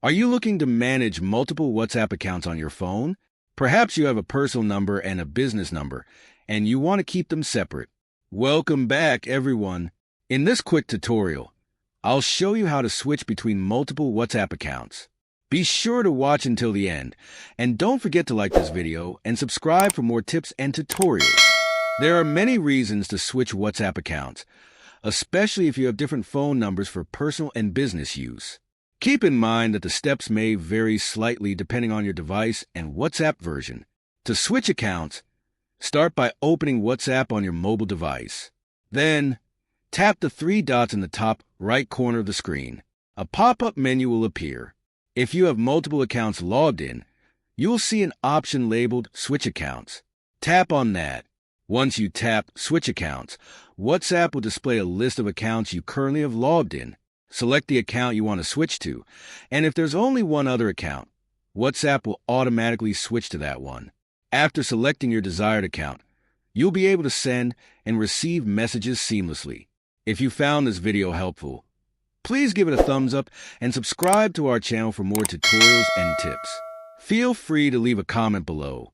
Are you looking to manage multiple WhatsApp accounts on your phone? Perhaps you have a personal number and a business number, and you want to keep them separate. Welcome back, everyone. In this quick tutorial, I'll show you how to switch between multiple WhatsApp accounts. Be sure to watch until the end, and don't forget to like this video and subscribe for more tips and tutorials. There are many reasons to switch WhatsApp accounts, especially if you have different phone numbers for personal and business use. Keep in mind that the steps may vary slightly depending on your device and WhatsApp version. To switch accounts, start by opening WhatsApp on your mobile device. Then, tap the three dots in the top right corner of the screen. A pop-up menu will appear. If you have multiple accounts logged in, you will see an option labeled Switch Accounts. Tap on that. Once you tap Switch Accounts, WhatsApp will display a list of accounts you currently have logged in. Select the account you want to switch to, and if there's only one other account, WhatsApp will automatically switch to that one. After selecting your desired account, you'll be able to send and receive messages seamlessly. If you found this video helpful, please give it a thumbs up and subscribe to our channel for more tutorials and tips. Feel free to leave a comment below.